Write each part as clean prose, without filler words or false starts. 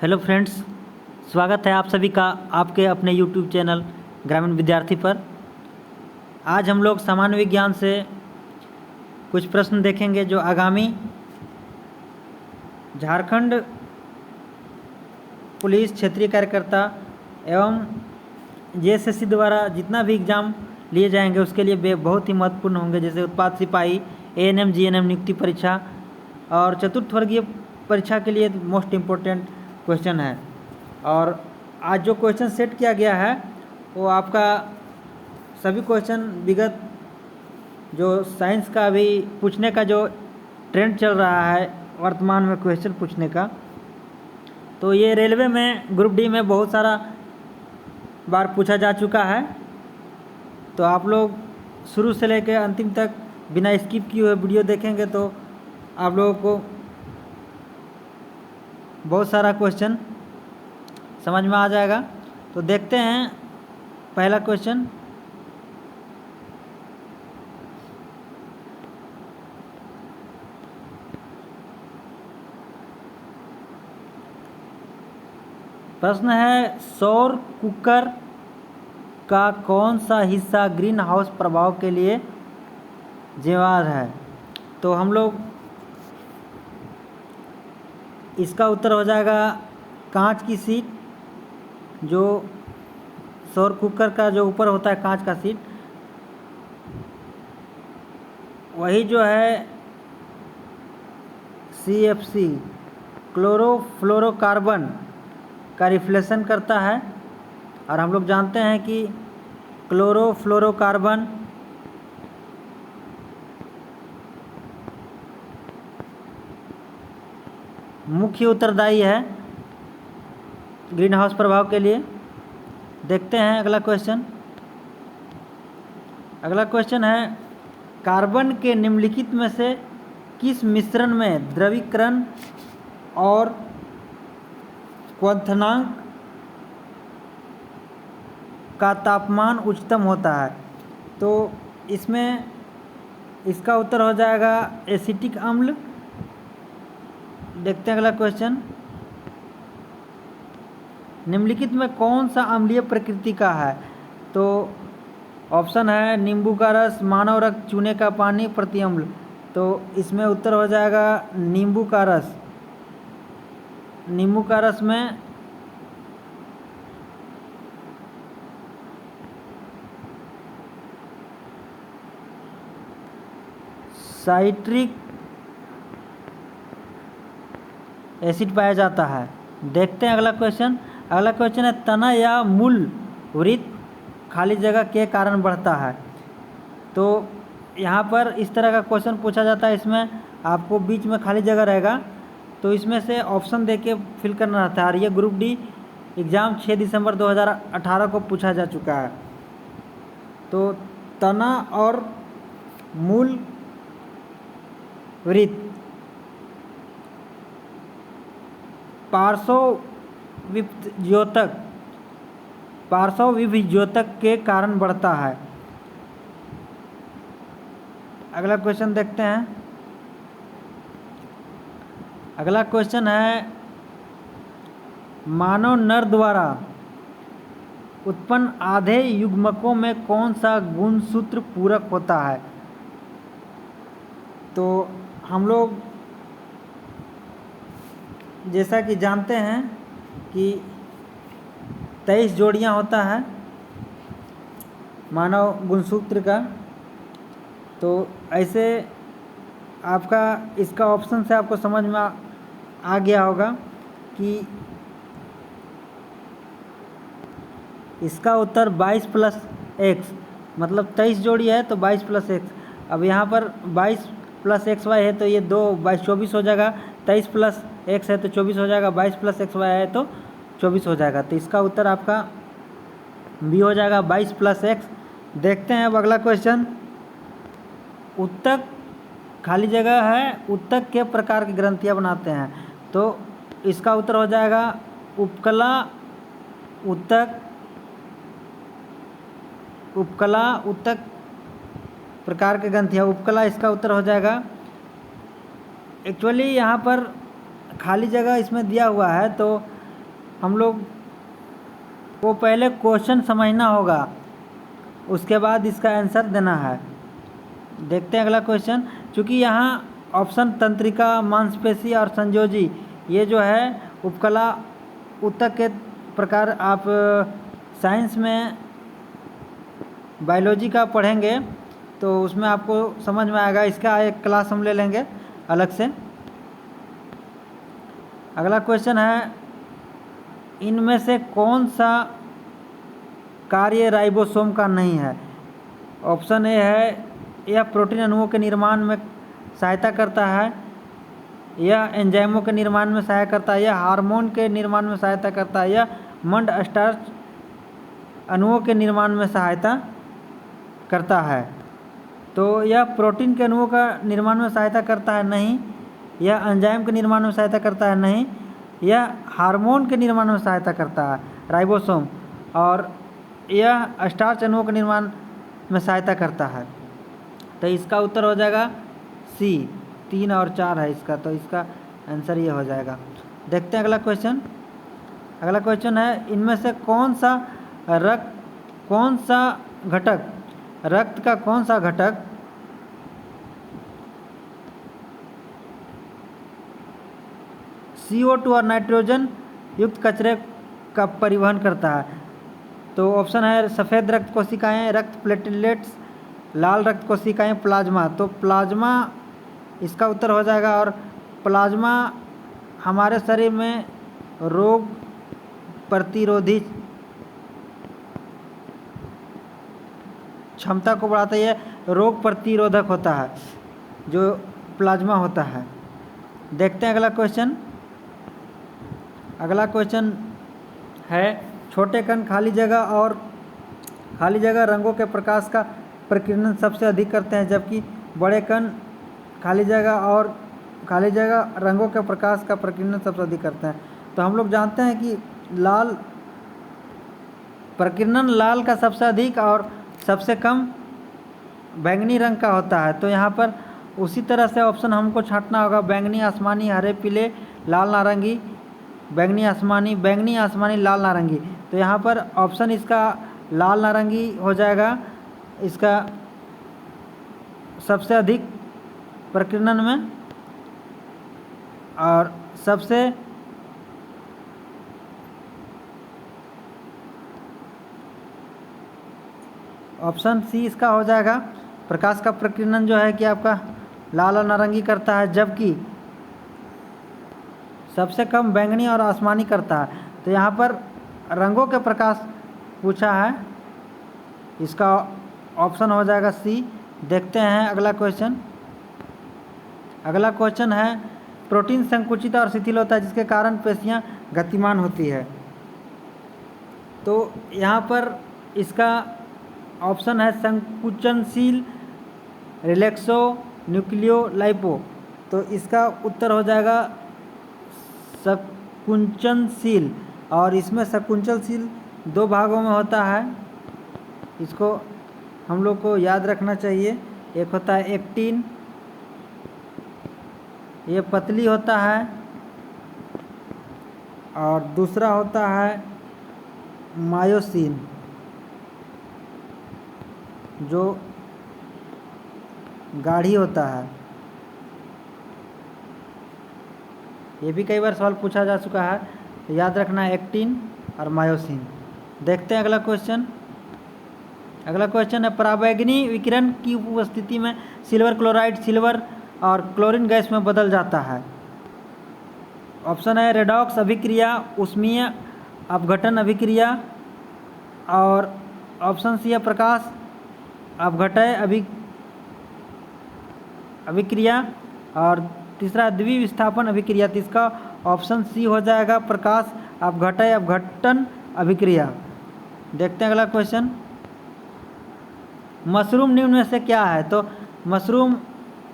Hello friends, स्वागत है आप सभी का आपके अपने यूट्यूब चैनल ग्रामीण विद्यार्थी पर। आज हम लोग सामान्य विज्ञान से कुछ प्रश्न देखेंगे जो आगामी झारखंड पुलिस क्षेत्रीय कार्यकर्ता एवं जेएसएससी द्वारा जितना भी एग्ज़ाम लिए जाएंगे उसके लिए बहुत ही महत्वपूर्ण होंगे, जैसे उत्पाद सिपाही, एएनएम जीएनएम नियुक्ति परीक्षा और चतुर्थ वर्गीय परीक्षा के लिए मोस्ट इम्पोर्टेंट क्वेश्चन है। और आज जो क्वेश्चन सेट किया गया है वो आपका सभी क्वेश्चन विगत जो साइंस का अभी पूछने का जो ट्रेंड चल रहा है वर्तमान में क्वेश्चन पूछने का, तो ये रेलवे में ग्रुप डी में बहुत सारा बार पूछा जा चुका है। तो आप लोग शुरू से लेकर अंतिम तक बिना स्किप किए हुए वीडियो देखेंगे तो आप लोगों को बहुत सारा क्वेश्चन समझ में आ जाएगा। तो देखते हैं पहला क्वेश्चन। प्रश्न है, सौर कुकर का कौन सा हिस्सा ग्रीन हाउस प्रभाव के लिए जिम्मेदार है? तो हम लोग इसका उत्तर हो जाएगा कांच की सीट। जो सौर कुकर का जो ऊपर होता है कांच का सीट, वही जो है CFC क्लोरोफ्लोरोकार्बन का रिफ्लेक्शन करता है। और हम लोग जानते हैं कि क्लोरोफ्लोरोकार्बन मुख्य उत्तरदायी है ग्रीन हाउस प्रभाव के लिए। देखते हैं अगला क्वेश्चन। अगला क्वेश्चन है, कार्बन के निम्नलिखित में से किस मिश्रण में द्रवीकरण और क्वथनांक का तापमान उच्चतम होता है? तो इसमें इसका उत्तर हो जाएगा एसिटिक अम्ल। देखते हैं अगला क्वेश्चन। निम्नलिखित में कौन सा अम्लीय प्रकृति का है? तो ऑप्शन है नींबू का रस, मानव रक्त, चूने का पानी, प्रति अम्ल। तो इसमें उत्तर हो जाएगा नींबू का रस। नींबू का रस में साइट्रिक एसिड पाया जाता है। देखते हैं अगला क्वेश्चन। अगला क्वेश्चन है, तना या मूल वृत्त खाली जगह के कारण बढ़ता है? तो यहाँ पर इस तरह का क्वेश्चन पूछा जाता है। इसमें आपको बीच में खाली जगह रहेगा, तो इसमें से ऑप्शन देके फिल करना रहता है। और ये ग्रुप डी एग्ज़ाम 6 दिसंबर 2018 को पूछा जा चुका है। तो तना और मूल वृत्त पार्श्वविभज्योतक के कारण बढ़ता है। अगला क्वेश्चन देखते हैं। अगला क्वेश्चन है, मानव नर द्वारा उत्पन्न आधे युग्मकों में कौन सा गुणसूत्र पूरक होता है? तो हम लोग जैसा कि जानते हैं कि 23 जोड़ियां होता है मानव गुणसूत्र का। तो ऐसे आपका इसका ऑप्शन से आपको समझ में आ गया होगा कि इसका उत्तर 22 + x, मतलब 23 जोड़ी है तो 22 + x। अब यहाँ पर 22 + xy है तो ये 24 हो जाएगा। 23 + x है तो 24 हो जाएगा। 22 + xy है तो 24 हो जाएगा। तो इसका उत्तर आपका बी हो जाएगा, 22 + x। देखते हैं अब अगला क्वेश्चन। उत्तक खाली जगह है, उत्तक के प्रकार की ग्रंथियाँ बनाते हैं? तो इसका उत्तर हो जाएगा उपकला उत्तक प्रकार के ग्रंथियाँ, उपकला इसका उत्तर हो जाएगा। एक्चुअली यहाँ पर खाली जगह इसमें दिया हुआ है, तो हम लोग को पहले क्वेश्चन समझना होगा, उसके बाद इसका आंसर देना है। देखते हैं अगला क्वेश्चन। चूँकि यहाँ ऑप्शन तंत्रिका, मांसपेशी और संयोजी ये जो है उपकला ऊतक के प्रकार आप साइंस में बायोलॉजी का पढ़ेंगे तो उसमें आपको समझ में आएगा। इसका एक क्लास हम ले लेंगे अलग से। अगला क्वेश्चन है, इनमें से कौन सा कार्य राइबोसोम का नहीं है? ऑप्शन ए है, यह प्रोटीन अणुओं के निर्माण में सहायता करता है, यह एंजाइमों के निर्माण में सहायता करता है, यह हार्मोन के निर्माण में सहायता करता है, यह मंड स्टार्च अणुओं के निर्माण में सहायता करता है। तो यह प्रोटीन के अणुओं का निर्माण में सहायता करता है नहीं, यह एंजाइम के निर्माण में सहायता करता है नहीं, यह हार्मोन के निर्माण में सहायता करता है राइबोसोम, और यह स्टार्च अणुओं के निर्माण में सहायता करता है। तो इसका उत्तर हो जाएगा सी। 3 और 4 है इसका, तो इसका आंसर ये हो जाएगा। देखते हैं अगला क्वेश्चन। अगला क्वेश्चन है, इनमें से कौन सा घटक रक्त का कौन सा घटक CO2 और नाइट्रोजन युक्त कचरे का परिवहन करता है? तो ऑप्शन है सफ़ेद रक्त कोशिकाएं, रक्त प्लेटलेट्स, लाल रक्त कोशिकाएं, प्लाज्मा। तो प्लाज्मा इसका उत्तर हो जाएगा, और प्लाज्मा हमारे शरीर में रोग प्रतिरोधी क्षमता को बढ़ाता है, रोग प्रतिरोधक होता है जो प्लाज्मा होता है। देखते हैं अगला क्वेश्चन। अगला क्वेश्चन है, छोटे कण खाली जगह रंगों के प्रकाश का प्रकीर्णन सबसे अधिक करते हैं, जबकि बड़े कण खाली जगह रंगों के प्रकाश का प्रकीर्णन सबसे अधिक करते हैं। तो हम लोग जानते हैं कि प्रकीर्णन लाल का सबसे अधिक और सबसे कम बैंगनी रंग का होता है। तो यहाँ पर उसी तरह से ऑप्शन हमको छांटना होगा, बैंगनी, आसमानी, हरे, पीले, लाल, नारंगी, बैंगनी, आसमानी, लाल, नारंगी। तो यहाँ पर ऑप्शन इसका लाल नारंगी हो जाएगा, इसका सबसे अधिक प्रकीर्णन में, और सबसे ऑप्शन सी इसका हो जाएगा। प्रकाश का प्रकीर्णन जो है कि आपका लाल और नारंगी करता है, जबकि सबसे कम बैंगनी और आसमानी करता है। तो यहाँ पर रंगों के प्रकाश पूछा है, इसका ऑप्शन हो जाएगा सी। देखते हैं अगला क्वेश्चन। अगला क्वेश्चन है, प्रोटीन संकुचित और शिथिल होता है जिसके कारण पेशियां गतिमान होती है। तो यहाँ पर इसका ऑप्शन है संकुचनशील, रिलैक्सो, न्यूक्लियो, लाइपो। तो इसका उत्तर हो जाएगा संकुचनशील, और इसमें संकुचनशील 2 भागों में होता है, इसको हम लोग को याद रखना चाहिए। एक होता है एक्टिन, ये पतली होता है, और दूसरा होता है मायोसिन जो गाढ़ी होता है। ये भी कई बार सवाल पूछा जा चुका है, तो याद रखना है एक्टिन और मायोसिन। देखते हैं अगला क्वेश्चन। अगला क्वेश्चन है, पराबैंगनी विकिरण की उपस्थिति में सिल्वर क्लोराइड सिल्वर और क्लोरीन गैस में बदल जाता है। ऑप्शन है रेडॉक्स अभिक्रिया, ऊष्मीय अपघटन अभिक्रिया, और ऑप्शन सी है प्रकाश अपघटय अभिक्रिया, और तीसरा द्विविस्थापन अभिक्रिया। तो इसका ऑप्शन सी हो जाएगा प्रकाश अपघटय अपघटन अभिक्रिया। देखते हैं अगला क्वेश्चन। मशरूम निम्न में से क्या है? तो मशरूम,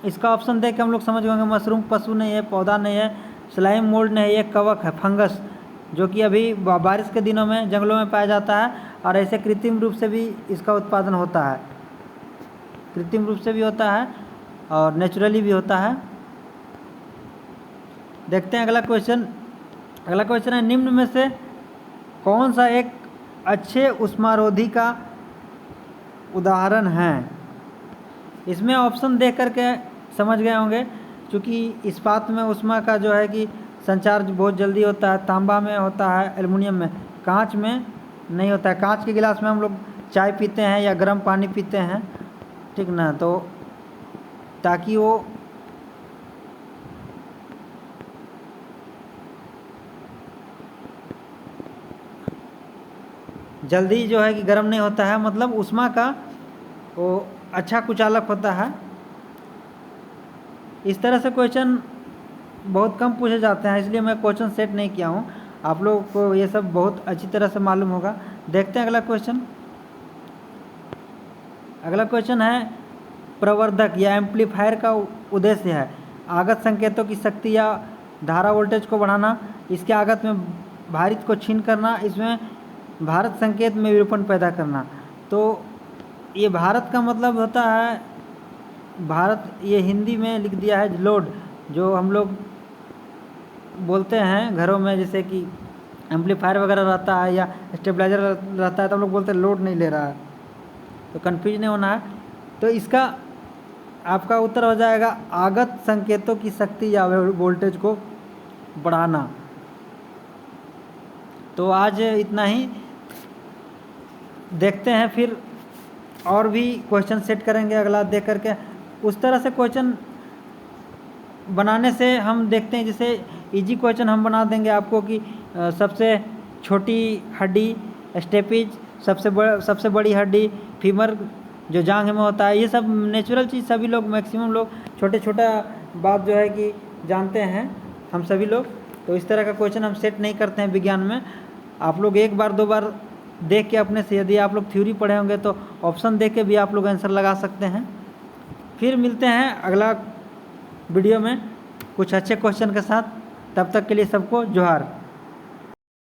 इसका ऑप्शन देख के हम लोग समझ गए, मशरूम पशु नहीं है, पौधा नहीं है, स्लाइम मोल्ड नहीं है, ये कवक है, फंगस, जो कि अभी बारिश के दिनों में जंगलों में पाया जाता है, और ऐसे कृत्रिम रूप से भी इसका उत्पादन होता है, कृत्रिम रूप से भी होता है और नेचुरली भी होता है। देखते हैं अगला क्वेश्चन। अगला क्वेश्चन है, निम्न में से कौन सा एक अच्छे ऊष्मारोधी का उदाहरण है? इसमें ऑप्शन देख करके समझ गए होंगे, क्योंकि इस्पात में ऊष्मा का जो है कि संचार बहुत जल्दी होता है, तांबा में होता है, एल्युमिनियम में, कांच में नहीं होता है। कांच के गिलास में हम लोग चाय पीते हैं या गर्म पानी पीते हैं, ठीक ना, तो ताकि वो जल्दी जो है कि गर्म नहीं होता है, मतलब ऊष्मा का वो अच्छा कुचालक होता है। इस तरह से क्वेश्चन बहुत कम पूछे जाते हैं, इसलिए मैं क्वेश्चन सेट नहीं किया हूँ। आप लोगों को ये सब बहुत अच्छी तरह से मालूम होगा। देखते हैं अगला क्वेश्चन। अगला क्वेश्चन है, प्रवर्धक या एम्पलीफायर का उद्देश्य है आगत संकेतों की शक्ति या धारा वोल्टेज को बढ़ाना, इसके आगत में भारित को छीन करना, इसमें भारत संकेत में विरूपण पैदा करना। तो ये भारत का मतलब होता है भारत, ये हिंदी में लिख दिया है लोड, जो हम लोग बोलते हैं घरों में, जैसे कि एम्पलीफायर वगैरह रहता है या स्टेबलाइजर रहता है तो हम लोग बोलते हैं लोड नहीं ले रहा है, तो कन्फ्यूज नहीं होना है। तो इसका आपका उत्तर हो जाएगा आगत संकेतों की शक्ति या वोल्टेज को बढ़ाना। तो आज इतना ही, देखते हैं फिर और भी क्वेश्चन सेट करेंगे अगला देख करके। उस तरह से क्वेश्चन बनाने से हम देखते हैं, जैसे इजी क्वेश्चन हम बना देंगे आपको कि सबसे छोटी हड्डी स्टेपिज, सबसे बड़ी हड्डी फीमर जो जांघ में होता है, ये सब नेचुरल चीज़ सभी लोग, मैक्सिमम लोग छोटा बात जो है कि जानते हैं हम सभी लोग। तो इस तरह का क्वेश्चन हम सेट नहीं करते हैं विज्ञान में। आप लोग एक बार दो बार देख के अपने से, यदि आप लोग थ्योरी पढ़े होंगे तो ऑप्शन देख के भी आप लोग आंसर लगा सकते हैं। फिर मिलते हैं अगला वीडियो में कुछ अच्छे क्वेश्चन के साथ। तब तक के लिए सबको जोहार।